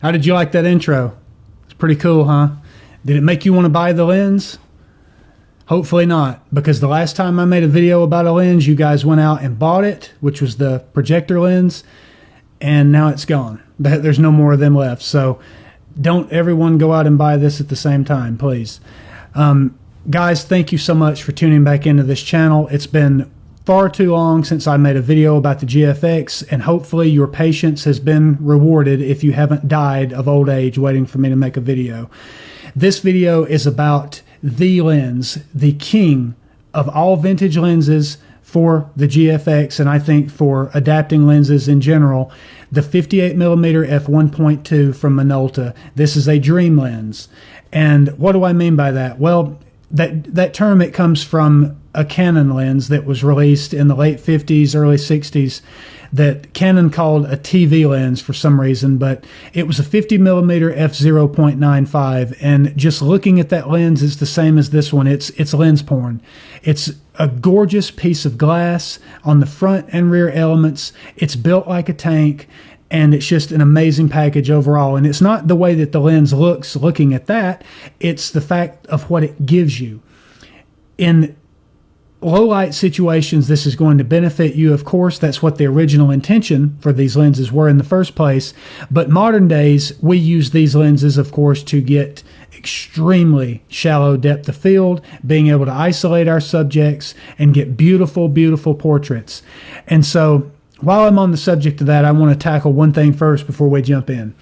How did you like that intro? It's pretty cool, huh? Did it make you want to buy the lens? Hopefully not, because the last time I made a video about a lens, you guys went out and bought it, which was the projector lens, and now it's gone. There's no more of them left. So don't everyone go out and buy this at the same time, please. Guys, thank you so much for tuning back into this channel. It's been far too long since I made a video about the GFX, and hopefully your patience has been rewarded if you haven't died of old age waiting for me to make a video. This video is about the lens, the king of all vintage lenses for the GFX, and I think for adapting lenses in general, the 58mm f1.2 from Minolta. This is a dream lens. And what do I mean by that? Well, that term, it comes from a Canon lens that was released in the late 50s, early 60s, that Canon called a TV lens for some reason, but it was a 50mm f0.95, and just looking at that lens, it's the same as this one. It's lens porn. It's a gorgeous piece of glass on the front and rear elements. It's built like a tank, and it's just an amazing package overall. And it's not the way that the lens looks looking at that, it's the fact of what it gives you. In low light situations, this is going to benefit you, of course. That's what the original intention for these lenses were in the first place. But modern days, we use these lenses, of course, to get extremely shallow depth of field, being able to isolate our subjects and get beautiful, beautiful portraits. And so while I'm on the subject of that, I want to tackle one thing first before we jump in.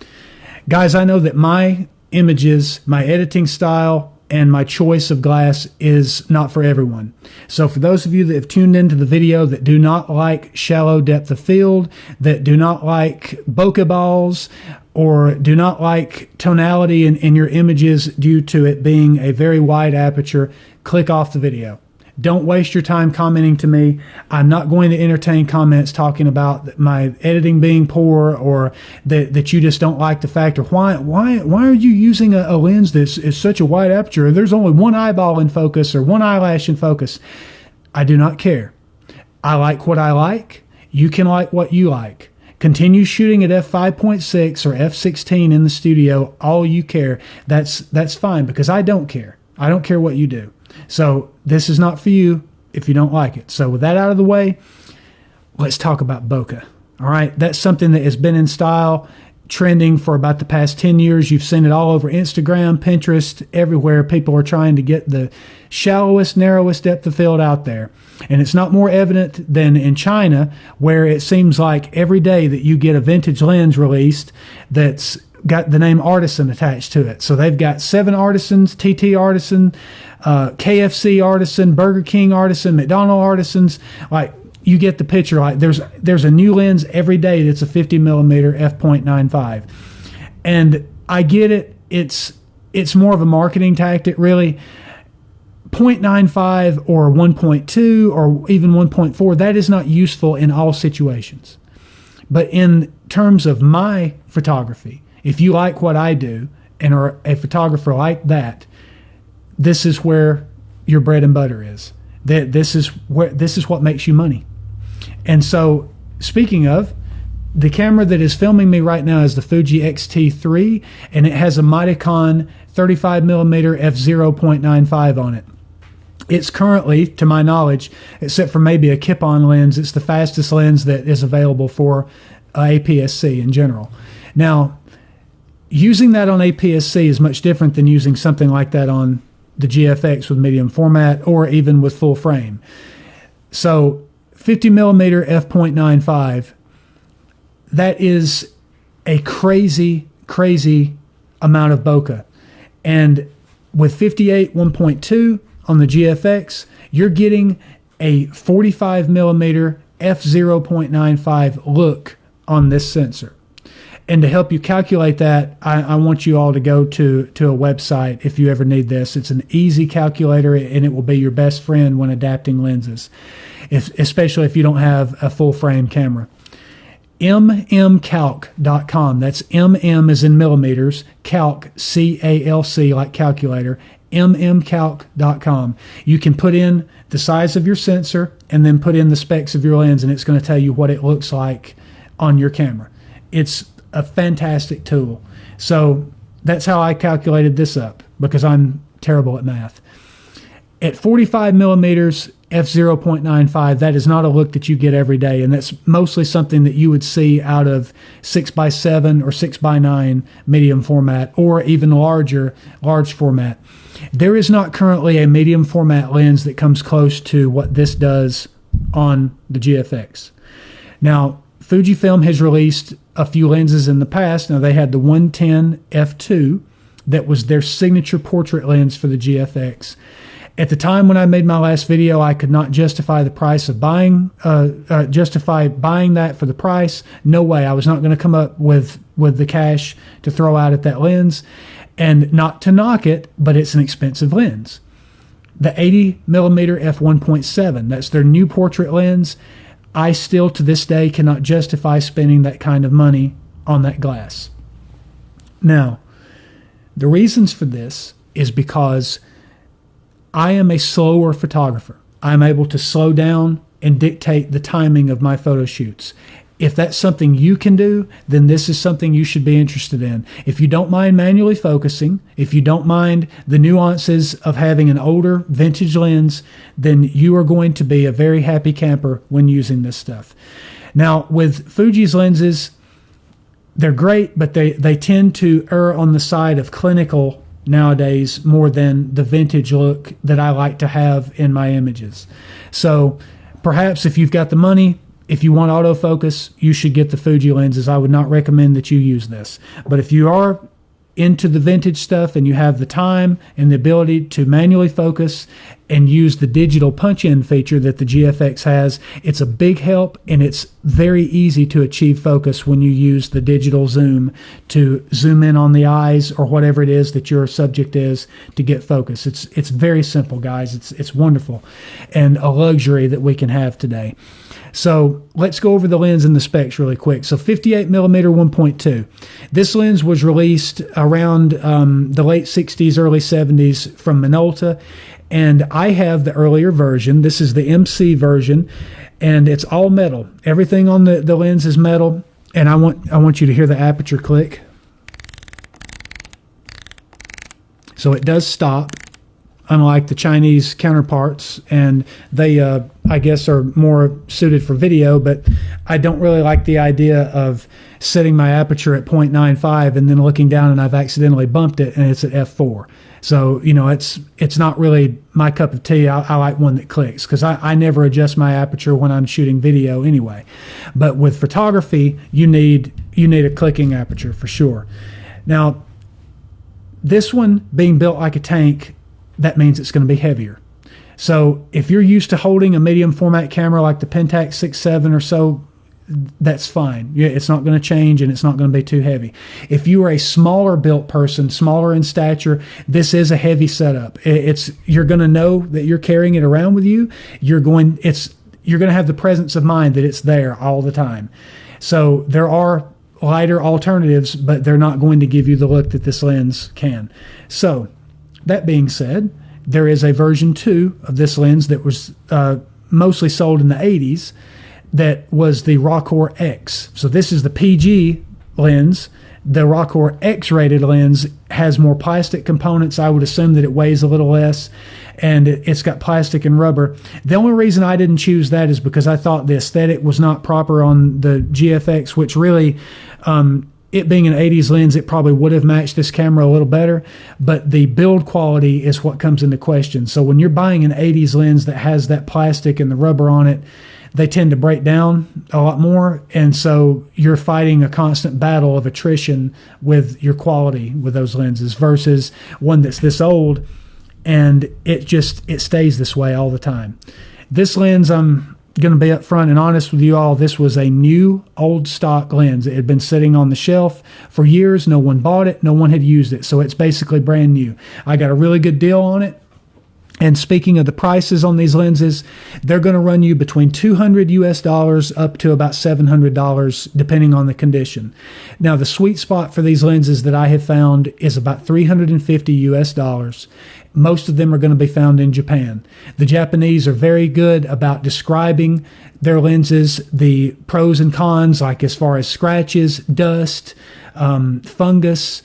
Guys, I know that my images, my editing style, and my choice of glass is not for everyone. So for those of you that have tuned into the video that do not like shallow depth of field, that do not like bokeh balls, or do not like tonality in your images due to it being a very wide aperture, click off the video. Don't waste your time commenting to me. I'm not going to entertain comments talking about my editing being poor, or that you just don't like the fact, or why are you using a lens that is such a wide aperture? There's only one eyeball in focus or one eyelash in focus. I do not care. I like what I like. You can like what you like. Continue shooting at f5.6 or f16 in the studio all you care. That's fine, because I don't care. I don't care what you do. So this is not for you if you don't like it. So with that out of the way, let's talk about bokeh. All right, that's something that has been in style, trending for about the past 10 years. You've seen it all over Instagram, Pinterest, everywhere. People are trying to get the shallowest, narrowest depth of field out there. And it's not more evident than in China, where it seems like every day that you get a vintage lens released that's got the name Artisan attached to it. So they've got 7 Artisans, TT Artisan, KFC Artisan, Burger King Artisan, McDonald's Artisans. Like, you get the picture. Like, there's a new lens every day that's a 50mm f.95. And I get it. It's more of a marketing tactic, really. 0.95 or 1.2 or even 1.4, that is not useful in all situations. But in terms of my photography, if you like what I do and are a photographer like that, this is where your bread and butter is. This is what makes you money. And so, speaking of, the camera that is filming me right now is the Fuji X-T3, and it has a Miticon 35mm f0.95 on it. It's currently, to my knowledge, except for maybe a Kip-on lens, it's the fastest lens that is available for APS-C in general. Now, using that on APS-C is much different than using something like that on the GFX with medium format or even with full frame. So 50mm f.95, that is a crazy, crazy amount of bokeh. And with 58 1.2 on the GFX, you're getting a 45mm f0.95 look on this sensor. And to help you calculate that, I want you all to go to a website if you ever need this. It's an easy calculator, and it will be your best friend when adapting lenses, especially if you don't have a full frame camera. mmcalc.com. That's MM as in millimeters, calc, C-A-L-C, like calculator, mmcalc.com. You can put in the size of your sensor and then put in the specs of your lens, and it's going to tell you what it looks like on your camera. It's a fantastic tool. So that's how I calculated this up, because I'm terrible at math. At 45 millimeters, f/0.95, that is not a look that you get every day, and that's mostly something that you would see out of 6x7 or 6x9 medium format, or even large format. There is not currently a medium format lens that comes close to what this does on the GFX. Now, Fujifilm has released a few lenses in the past. Now, they had the 110 f2 that was their signature portrait lens for the GFX. At the time when I made my last video, I could not justify the price of buying that for the price. No way. I was not going to come up with the cash to throw out at that lens. And not to knock it, but it's an expensive lens. The 80 millimeter f1.7, that's their new portrait lens. I still to this day cannot justify spending that kind of money on that glass. Now, the reasons for this is because I am a slower photographer. I'm able to slow down and dictate the timing of my photo shoots. If that's something you can do, then this is something you should be interested in. If you don't mind manually focusing, if you don't mind the nuances of having an older vintage lens, then you are going to be a very happy camper when using this stuff. Now, with Fuji's lenses, they're great, but they tend to err on the side of clinical nowadays more than the vintage look that I like to have in my images. So perhaps if you've got the money, if you want autofocus, you should get the Fuji lenses. I would not recommend that you use this. But if you are into the vintage stuff and you have the time and the ability to manually focus and use the digital punch-in feature that the GFX has, it's a big help, and it's very easy to achieve focus when you use the digital zoom to zoom in on the eyes or whatever it is that your subject is to get focus. It's very simple, guys. It's wonderful and a luxury that we can have today. So let's go over the lens and the specs really quick. So 58 millimeter 1.2. This lens was released around the late 60s, early 70s from Minolta. And I have the earlier version. This is the MC version, and it's all metal. Everything on the lens is metal. And I want you to hear the aperture click. So it does stop, unlike the Chinese counterparts, and they, I guess, are more suited for video, but I don't really like the idea of setting my aperture at 0.95 and then looking down and I've accidentally bumped it and it's at f4. So, you know, it's not really my cup of tea. I like one that clicks, because I never adjust my aperture when I'm shooting video anyway. But with photography, you need a clicking aperture for sure. Now, this one being built like a tank, that means it's going to be heavier. So if you're used to holding a medium format camera like the Pentax 6.7 or so, that's fine. Yeah, it's not going to change and it's not going to be too heavy. If you are a smaller built person, smaller in stature, this is a heavy setup. You're going to know that you're carrying it around with you. You're going to have the presence of mind that it's there all the time. So there are lighter alternatives, but they're not going to give you the look that this lens can. So that being said, there is a version 2 of this lens that was mostly sold in the 80s. That was the Rockor X. So this is the PG lens. The Rockor X-rated lens has more plastic components. I would assume that it weighs a little less, and it's got plastic and rubber. The only reason I didn't choose that is because I thought the aesthetic was not proper on the GFX, which really, it being an 80s lens, it probably would have matched this camera a little better, but the build quality is what comes into question. So when you're buying an 80s lens that has that plastic and the rubber on it, they tend to break down a lot more, and so you're fighting a constant battle of attrition with your quality with those lenses versus one that's this old and it stays this way all the time. This lens, I'm going to be upfront and honest with you all, this was a new old stock lens. It had been sitting on the shelf for years. No one bought it. No one had used it, so it's basically brand new. I got a really good deal on it. And speaking of the prices on these lenses, they're going to run you between $200 US up to about $700, depending on the condition. Now, the sweet spot for these lenses that I have found is about $350 US. Most of them are going to be found in Japan. The Japanese are very good about describing their lenses, the pros and cons, like as far as scratches, dust, fungus,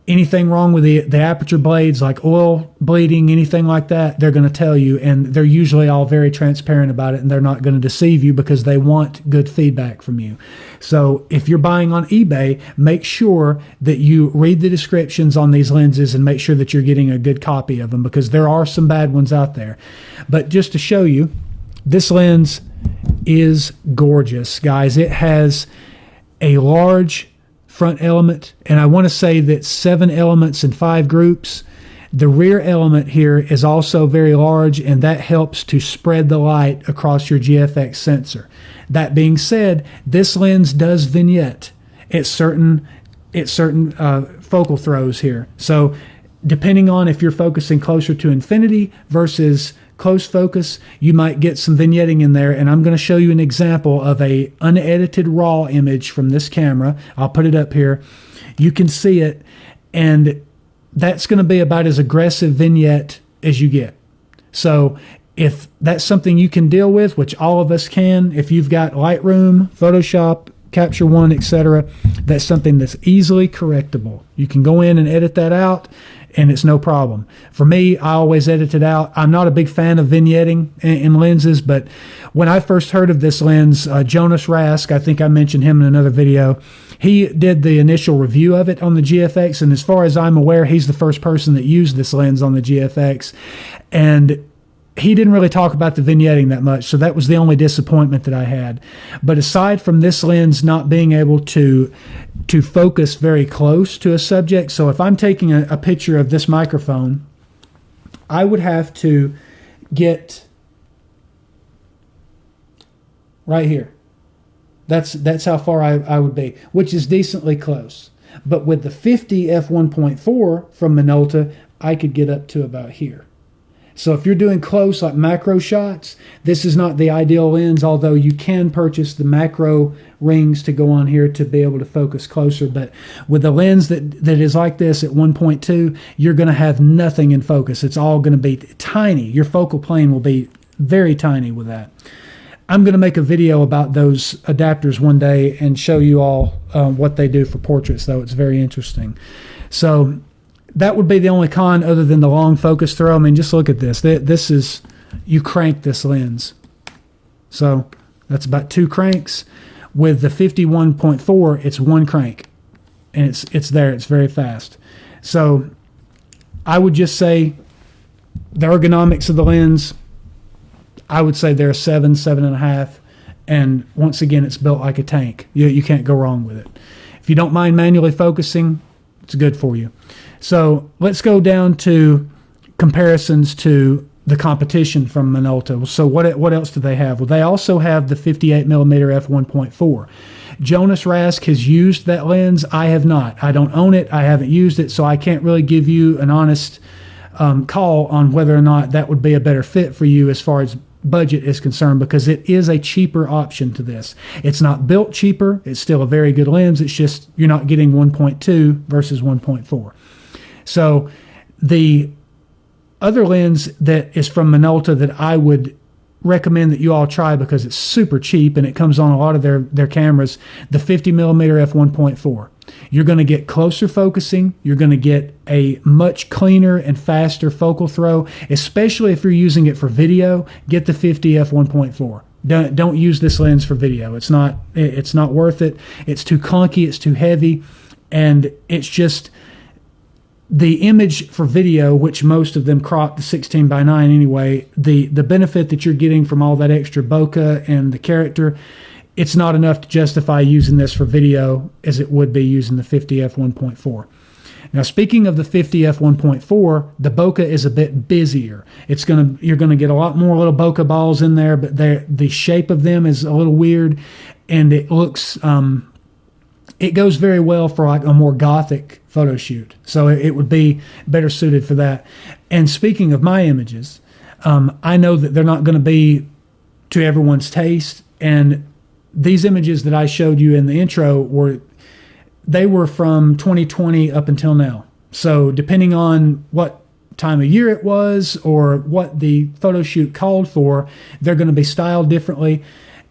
anything wrong with the aperture blades, like oil bleeding, anything like that, they're going to tell you, and they're usually all very transparent about it, and they're not going to deceive you because they want good feedback from you. So if you're buying on eBay, make sure that you read the descriptions on these lenses and make sure that you're getting a good copy of them, because there are some bad ones out there. But just to show you, this lens is gorgeous, guys. It has a large front element, and I want to say that 7 elements in 5 groups. The rear element here is also very large, and that helps to spread the light across your GFX sensor. That being said, this lens does vignette at certain focal throws here. So depending on if you're focusing closer to infinity versus close focus, you might get some vignetting in there, and I'm going to show you an example of a unedited raw image from this camera. I'll put it up here. You can see it, and that's going to be about as aggressive vignette as you get. So if that's something you can deal with, which all of us can, if you've got Lightroom, Photoshop, Capture One, etc., that's something that's easily correctable. You can go in and edit that out, and it's no problem. For me, I always edit it out. I'm not a big fan of vignetting in lenses, but when I first heard of this lens, Jonas Rask, I think I mentioned him in another video, he did the initial review of it on the GFX, and as far as I'm aware, he's the first person that used this lens on the GFX, and he didn't really talk about the vignetting that much, so that was the only disappointment that I had. But aside from this lens not being able to focus very close to a subject, so if I'm taking a picture of this microphone, I would have to get right here. That's how far I would be, which is decently close. But with the 50 f1.4 from Minolta, I could get up to about here. So if you're doing close, like macro shots, this is not the ideal lens, although you can purchase the macro rings to go on here to be able to focus closer. But with a lens that is like this at 1.2, you're going to have nothing in focus. It's all going to be tiny. Your focal plane will be very tiny with that. I'm going to make a video about those adapters one day and show you all what they do for portraits, though. It's very interesting. So that would be the only con other than the long focus throw. I mean, just look at this. This is, you crank this lens. So that's about 2 cranks. With the 51.4, it's 1 crank. And it's there. It's very fast. So I would just say the ergonomics of the lens, I would say they're a 7, 7.5. And once again, it's built like a tank. You can't go wrong with it. If you don't mind manually focusing, it's good for you. So let's go down to comparisons to the competition from Minolta. So what else do they have? Well, they also have the 58mm f1.4. Jonas Rask has used that lens. I have not. I don't own it. I haven't used it, so I can't really give you an honest call on whether or not that would be a better fit for you as far as budget is concerned, because it is a cheaper option to this. It's not built cheaper. It's still a very good lens. It's just you're not getting 1.2 versus 1.4. So the other lens that is from Minolta that I would recommend that you all try because it's super cheap and it comes on a lot of their cameras, the 50mm f1.4. You're going to get closer focusing. You're going to get a much cleaner and faster focal throw, especially if you're using it for video. Get the 50 f1.4. Don't use this lens for video. It's not worth it. It's too clunky. It's too heavy, and it's just the image for video, which most of them crop to 16:9 anyway. The benefit that you're getting from all that extra bokeh and the character, it's not enough to justify using this for video as it would be using the 50 f1.4. Now, speaking of the 50 f1.4, the bokeh is a bit busier. You're gonna get a lot more little bokeh balls in there, but the shape of them is a little weird, and it looks it goes very well for like a more gothic photo shoot. So it would be better suited for that. And speaking of my images, I know that they're not going to be to everyone's taste. And these images that I showed you in the intro were from 2020 up until now. So depending on what time of year it was or what the photo shoot called for, they're going to be styled differently.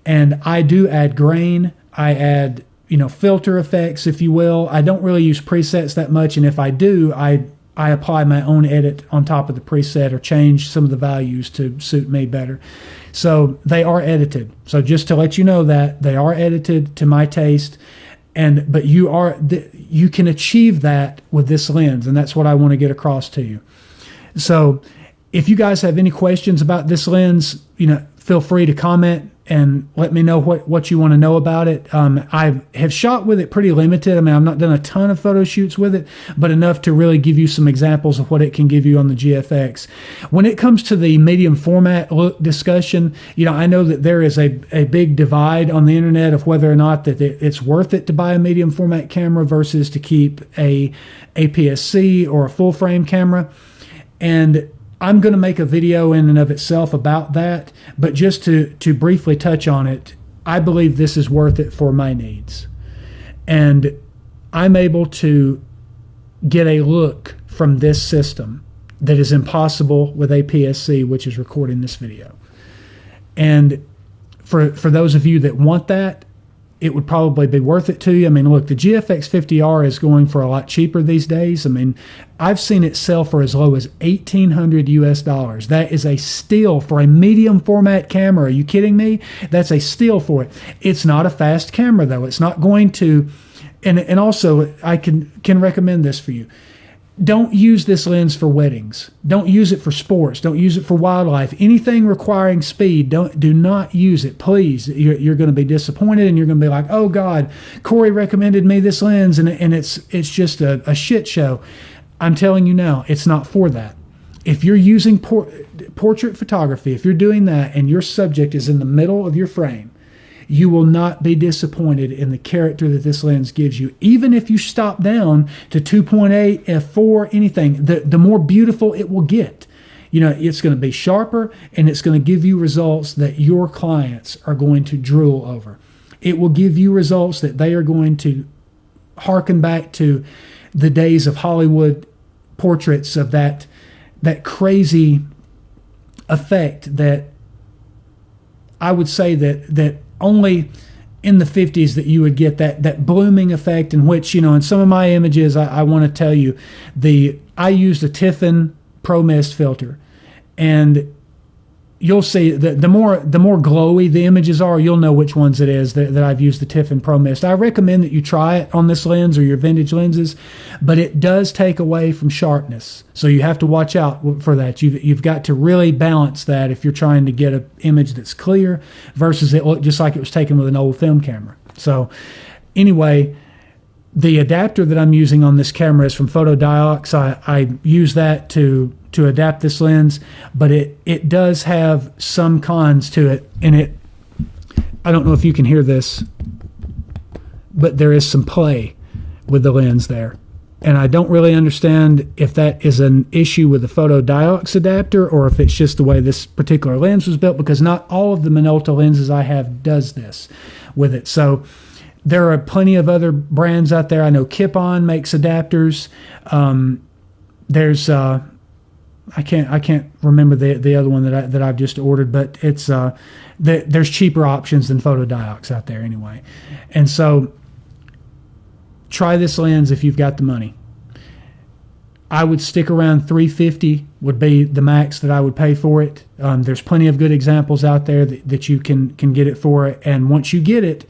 And I do add grain. I add, filter effects, if you will. I don't really use presets that much. And if I do, I apply my own edit on top of the preset or change some of the values to suit me better. So they are edited. So just to let you know that they are edited to my taste. But you can achieve that with this lens, and that's what I want to get across to you. So if you guys have any questions about this lens, feel free to comment and let me know what you want to know about it. I have shot with it pretty limited. I mean, I've not done a ton of photo shoots with it, but enough to really give you some examples of what it can give you on the GFX. When it comes to the medium format look discussion, I know that there is a big divide on the internet of whether or not that it's worth it to buy a medium format camera versus to keep a APS-C or a full frame camera. And I'm going to make a video in and of itself about that, but just to briefly touch on it, I believe this is worth it for my needs. And I'm able to get a look from this system that is impossible with APS-C, which is recording this video. And for those of you that want that, it would probably be worth it to you. I mean, look, the GFX 50R is going for a lot cheaper these days. I mean, I've seen it sell for as low as $1,800 US. That is a steal for a medium format camera. Are you kidding me? That's a steal for it. It's not a fast camera though. It's not going to, and also I can recommend this for you. Don't use this lens for weddings. Don't use it for sports. Don't use it for wildlife. Anything requiring speed, do not use it, please. You're going to be disappointed, and you're going to be like, "Oh God, Corey recommended me this lens, and it's just a shit show." I'm telling you now, it's not for that. If you're using portrait photography, if you're doing that, and your subject is in the middle of your frame, you will not be disappointed in the character that this lens gives you. Even if you stop down to 2.8, f4, anything, the more beautiful it will get. It's going to be sharper, and it's going to give you results that your clients are going to drool over. It will give you results that they are going to hearken back to the days of Hollywood portraits of that crazy effect that I would say that only in the 50s that you would get that blooming effect, in which, in some of my images, I want to tell you, I used a Tiffin Pro Mist filter, and you'll see that the more glowy the images are, you'll know which ones it is that I've used the Tiffin Pro Mist. I recommend that you try it on this lens or your vintage lenses, but it does take away from sharpness. So you have to watch out for that. You've got to really balance that if you're trying to get an image that's clear versus it look just like it was taken with an old film camera. So anyway, the adapter that I'm using on this camera is from Photodiox. I use that to adapt this lens, but it does have some cons to it. And I don't know if you can hear this, but there is some play with the lens there. And I don't really understand if that is an issue with the Photodiox adapter or if it's just the way this particular lens was built, because not all of the Minolta lenses I have does this with it. So there are plenty of other brands out there. I know Kip-On makes adapters. There's I can't remember the other one that I've just ordered, but it's there's cheaper options than Photodiox out there anyway. And so try this lens if you've got the money. I would stick around $350 would be the max that I would pay for it. There's plenty of good examples out there that you can get it for. And once you get it,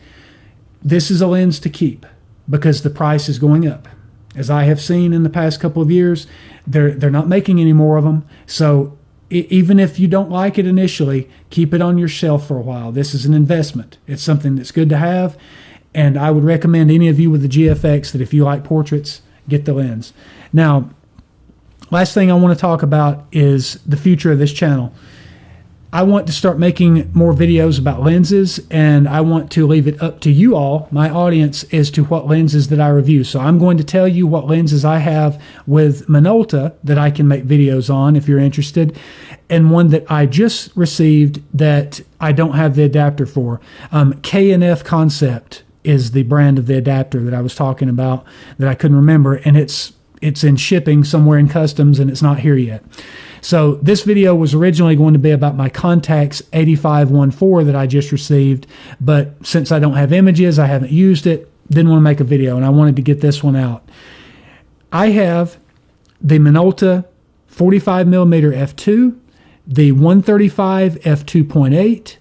this is a lens to keep because the price is going up. As I have seen in the past couple of years, they're not making any more of them. So even if you don't like it initially, keep it on your shelf for a while. This is an investment. It's something that's good to have. And I would recommend any of you with the GFX that if you like portraits, get the lens. Now, last thing I want to talk about is the future of this channel. I want to start making more videos about lenses, and I want to leave it up to you all, my audience, as to what lenses that I review. So I'm going to tell you what lenses I have with Minolta that I can make videos on if you're interested, and one that I just received that I don't have the adapter for. K&F Concept is the brand of the adapter that I was talking about that I couldn't remember, and it's in shipping somewhere in customs, and it's not here yet. So this video was originally going to be about my Contax 8514 that I just received, but since I don't have images, I haven't used it, didn't want to make a video, and I wanted to get this one out. I have the Minolta 45mm f2, the 135 f2.8,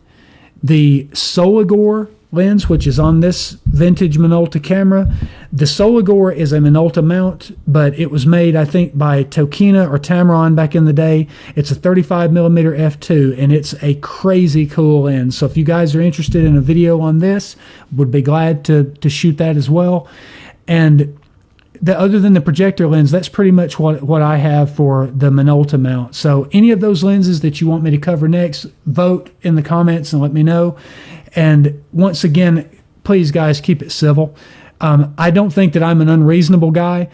the Soligor lens, which is on this vintage Minolta camera. The Soligor is a Minolta mount, but it was made, I think, by Tokina or Tamron back in the day. It's a 35mm f2, and it's a crazy cool lens. So if you guys are interested in a video on this, would be glad to shoot that as well. And other than the projector lens, that's pretty much what I have for the Minolta mount. So any of those lenses that you want me to cover next, vote in the comments and let me know. And once again, please, guys, keep it civil. I don't think that I'm an unreasonable guy.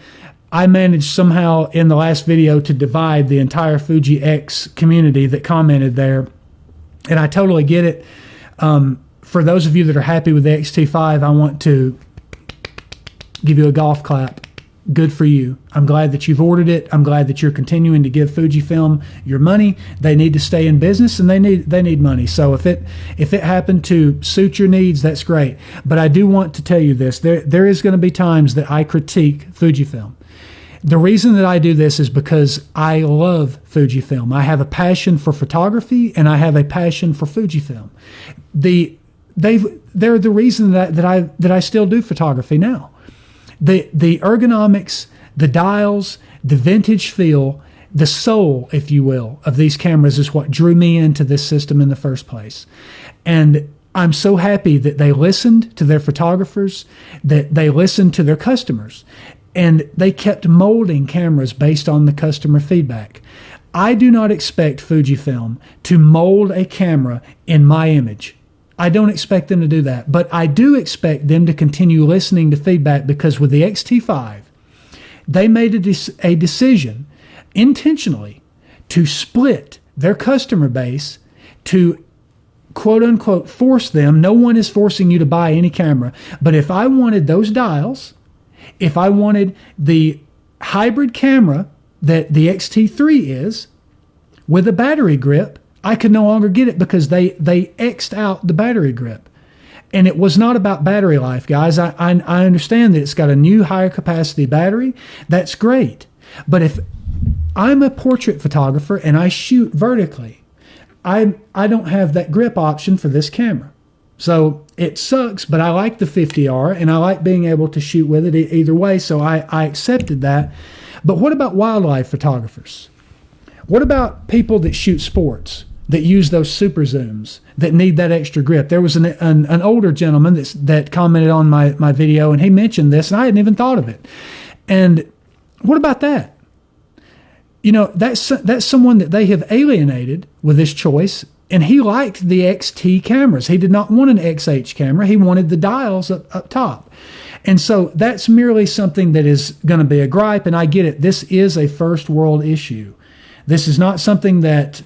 I managed somehow in the last video to divide the entire Fuji X community that commented there, and I totally get it. For those of you that are happy with the X-T5, I want to give you a golf clap. Good for you. I'm glad that you've ordered it. I'm glad that you're continuing to give Fujifilm your money. They need to stay in business, and they need money. So if it happened to suit your needs, that's great. But I do want to tell you this. There is going to be times that I critique Fujifilm. The reason that I do this is because I love Fujifilm. I have a passion for photography, and I have a passion for Fujifilm. They're the reason that I still do photography now. The ergonomics, the dials, the vintage feel, the soul, if you will, of these cameras is what drew me into this system in the first place. And I'm so happy that they listened to their photographers, that they listened to their customers, and they kept molding cameras based on the customer feedback. I do not expect Fujifilm to mold a camera in my image. I don't expect them to do that, but I do expect them to continue listening to feedback, because with the X-T5, they made a decision intentionally to split their customer base, to quote unquote force them. No one is forcing you to buy any camera, but if I wanted those dials, if I wanted the hybrid camera that the X-T3 is with a battery grip, I could no longer get it because they X'd out the battery grip. And it was not about battery life, guys. I understand that it's got a new higher capacity battery. That's great. But if I'm a portrait photographer and I shoot vertically, I don't have that grip option for this camera. So it sucks, but I like the 50R, and I like being able to shoot with it either way, so I accepted that. But what about wildlife photographers? What about people that shoot sports, that use those super zooms, that need that extra grip? There was an older gentleman that commented on my video, and he mentioned this, and I hadn't even thought of it. And what about that? You know, that's someone that they have alienated with this choice, and he liked the XT cameras. He did not want an XH camera. He wanted the dials up top. And so that's merely something that is going to be a gripe, and I get it. This is a first world issue. This is not something that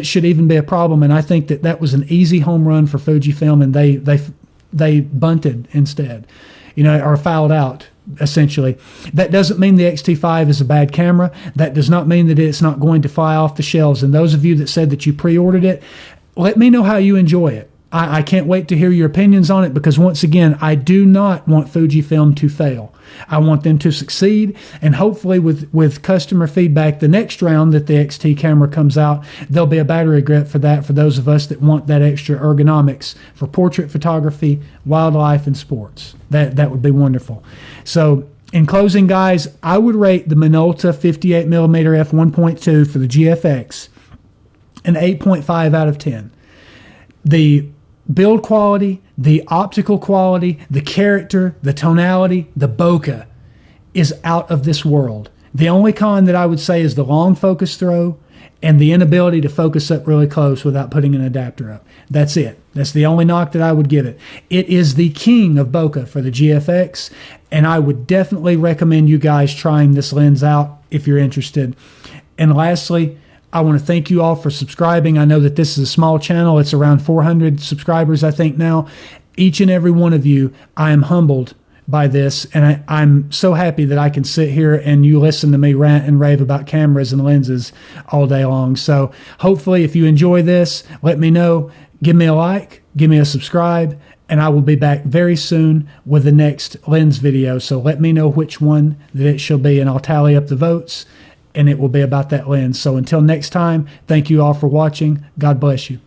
should even be a problem, and I think that was an easy home run for Fujifilm, and they bunted instead, you know, or fouled out essentially. That doesn't mean the X-T5 is a bad camera. That does not mean that it's not going to fly off the shelves. And those of you that said that you pre-ordered it, let me know how you enjoy it. I can't wait to hear your opinions on it, because once again, I do not want Fujifilm to fail. I want them to succeed, and hopefully with customer feedback, the next round that the XT camera comes out, there'll be a battery grip for that, for those of us that want that extra ergonomics for portrait photography, wildlife, and sports. That would be wonderful. So in closing, guys, I would rate the Minolta 58mm f1.2 for the GFX an 8.5 out of 10. The build quality, the optical quality, the character, the tonality, the bokeh is out of this world. The only con that I would say is the long focus throw, and the inability to focus up really close without putting an adapter up. That's it. That's the only knock that I would give it. It is the king of bokeh for the GFX, and I would definitely recommend you guys trying this lens out if you're interested. And lastly, I want to thank you all for subscribing. I know that this is a small channel. It's around 400 subscribers, I think, now. Each and every one of you, I am humbled by this, and I'm so happy that I can sit here and you listen to me rant and rave about cameras and lenses all day long. So hopefully if you enjoy this, let me know. Give me a like, give me a subscribe, and I will be back very soon with the next lens video. So let me know which one that it shall be, and I'll tally up the votes, and it will be about that lens. So until next time, thank you all for watching. God bless you.